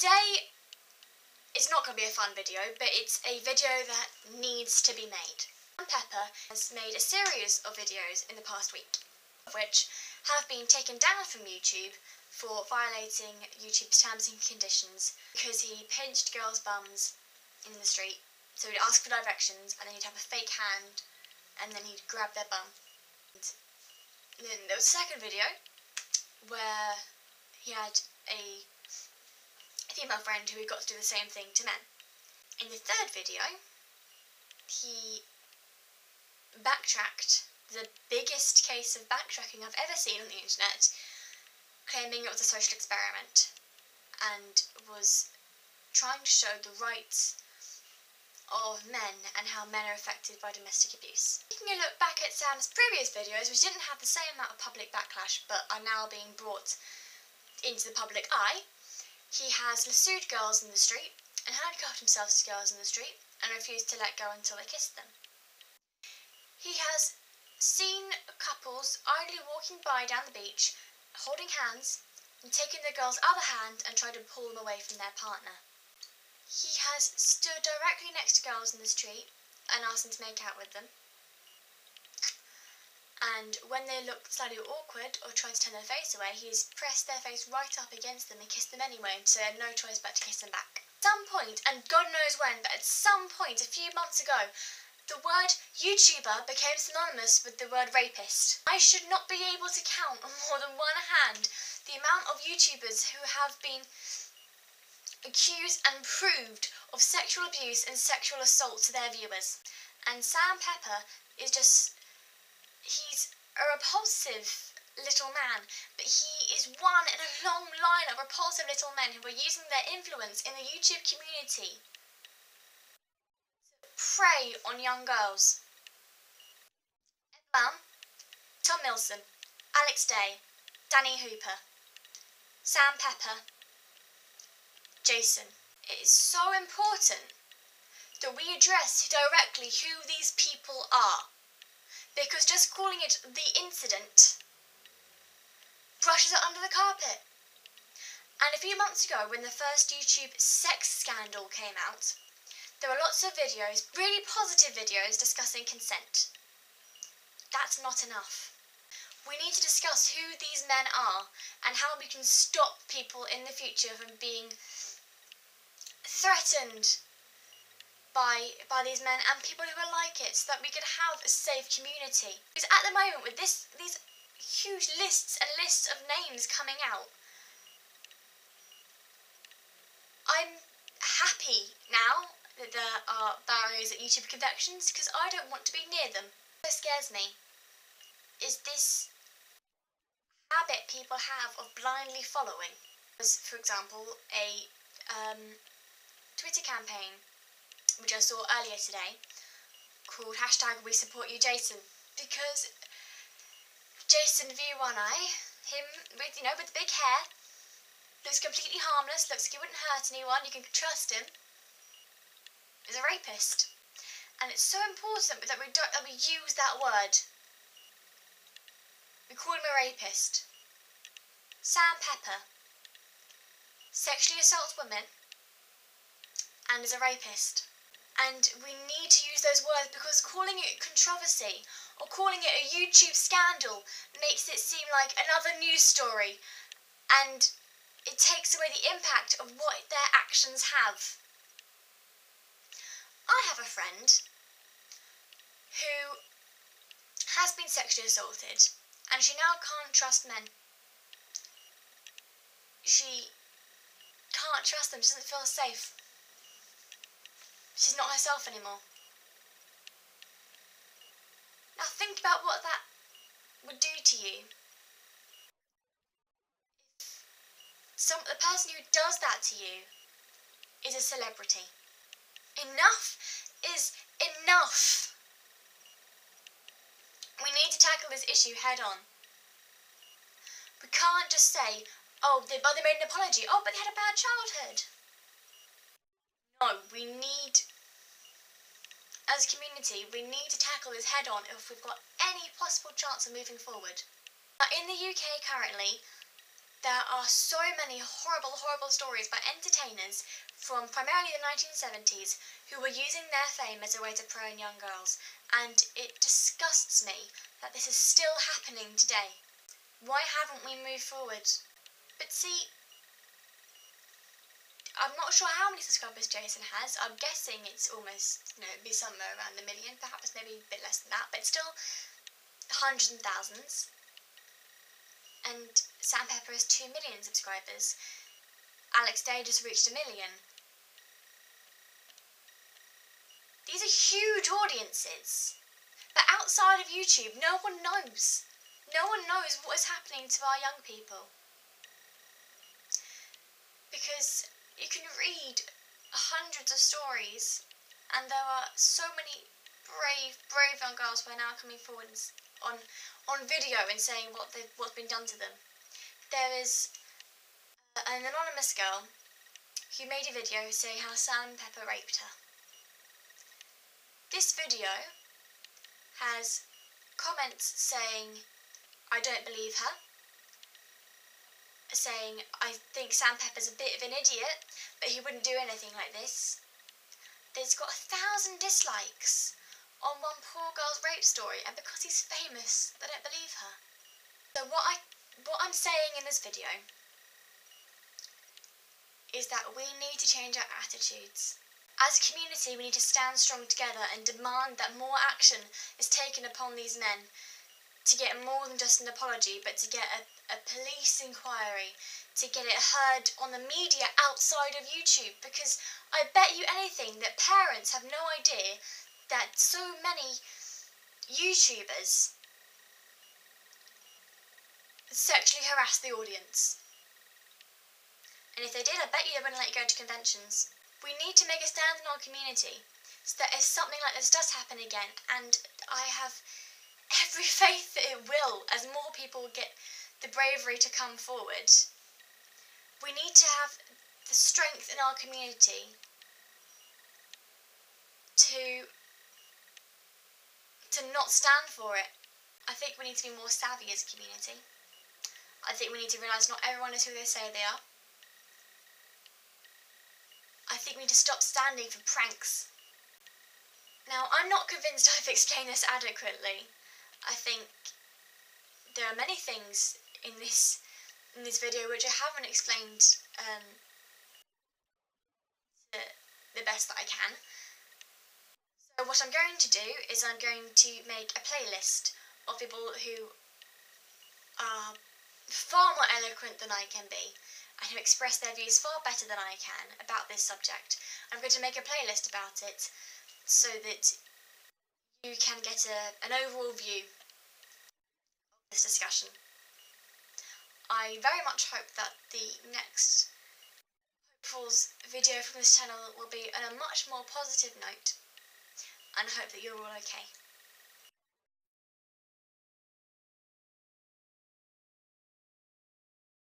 Today is not going to be a fun video, but it's a video that needs to be made. Pepper has made a series of videos in the past week, which have been taken down from YouTube for violating YouTube's terms and conditions because he pinched girls' bums in the street. So he'd ask for directions and then he'd have a fake hand and then he'd grab their bum. And then there was a second video where he had a female friend who got to do the same thing to men. In the third video, he backtracked, the biggest case of backtracking I've ever seen on the internet, claiming it was a social experiment and was trying to show the rights of men and how men are affected by domestic abuse. Taking a look back at Sam's previous videos, which didn't have the same amount of public backlash but are now being brought into the public eye, he has lassoed girls in the street and handcuffed himself to girls in the street and refused to let go until they kissed them. He has seen couples idly walking by down the beach, holding hands, and taken the girl's other hand and tried to pull them away from their partner. He has stood directly next to girls in the street and asked them to make out with them. And when they looked slightly awkward or tried to turn their face away, he's pressed their face right up against them and kissed them anyway, so they had no choice but to kiss him back. At some point, and God knows when, but at some point a few months ago, the word YouTuber became synonymous with the word rapist. I should not be able to count on more than one hand the amount of YouTubers who have been accused and proved of sexual abuse and sexual assault to their viewers. And Sam Pepper is just, he's a repulsive little man, but he is one in a long line of repulsive little men who are using their influence in the YouTube community prey on young girls. Ed, Tom Milson, Alex Day, Danny Hooper, Sam Pepper, Jason. It is so important that we address directly who these people are, because just calling it the incident brushes it under the carpet. And a few months ago, when the first YouTube sex scandal came out, there were lots of videos, really positive videos, discussing consent. That's not enough. We need to discuss who these men are and how we can stop people in the future from being threatened by these men and people who are like it, so that we can have a safe community. Because at the moment, with these huge lists and lists of names coming out, I'm happy now that there are barriers at YouTube conventions, because I don't want to be near them. What scares me is this habit people have of blindly following. As, for example, a Twitter campaign which I saw earlier today called #WeSupportYouJason, because Jason V1I, him with with the big hair, looks completely harmless, looks like he wouldn't hurt anyone, you can trust him, is a rapist. And it's so important that we use that word. We call him a rapist. Sam Pepper sexually assaults women and is a rapist. And we need to use those words, because calling it controversy or calling it a YouTube scandal makes it seem like another news story, and it takes away the impact of what their actions have. I have a friend who has been sexually assaulted and she now can't trust men. She can't trust them, she doesn't feel safe. She's not herself anymore. Now think about what that would do to you. If the person who does that to you is a celebrity. Enough is enough. We need to tackle this issue head on. We can't just say, oh, they made an apology. Oh, but they had a bad childhood. No, we need, as a community, we need to tackle this head on if we've got any possible chance of moving forward. Now, in the UK currently, There are so many horrible, horrible stories by entertainers from primarily the 1970s who were using their fame as a way to prey on young girls, and it disgusts me that this is still happening today. Why haven't we moved forward? But see, I'm not sure how many subscribers Jason has. I'm guessing it's almost, it'd be somewhere around 1 million, perhaps maybe a bit less than that, but still hundreds and thousands. And Sam Pepper has 2 million subscribers. Alex Day just reached 1 million. These are huge audiences. But outside of YouTube, no one knows. No one knows what is happening to our young people. Because you can read hundreds of stories, and there are so many brave young girls who are now coming forward on video and saying what's been done to them. There is an anonymous girl who made a video saying how Sam Pepper raped her. This video has comments saying, "I don't believe her," saying, "I think Sam Pepper's a bit of an idiot, but he wouldn't do anything like this." There's got 1,000 dislikes on one poor girl's rape story, and because he's famous, they don't believe her. So what I'm saying in this video is that we need to change our attitudes. As a community, we need to stand strong together and demand that more action is taken upon these men to get more than just an apology, but to get a police inquiry, to get it heard on the media outside of YouTube, because I bet you anything that parents have no idea that so many YouTubers sexually harass the audience. And if they did, I bet you they wouldn't let you go to conventions. We need to make a stand in our community so that if something like this does happen again, and I have every faith that it will as more people get the bravery to come forward, we need to have the strength in our community to not stand for it. I think we need to be more savvy as a community. I think we need to realise not everyone is who they say they are. I think we need to stop standing for pranks. Now, I'm not convinced I've explained this adequately. I think there are many things in this video which I haven't explained the best that I can. So what I'm going to do is I'm going to make a playlist of people who are far more eloquent than I can be, and who express their views far better than I can about this subject. I'm going to make a playlist about it so that you can get an overall view of this discussion. I very much hope that the next hopefuls video from this channel will be on a much more positive note, and I hope that you're all okay.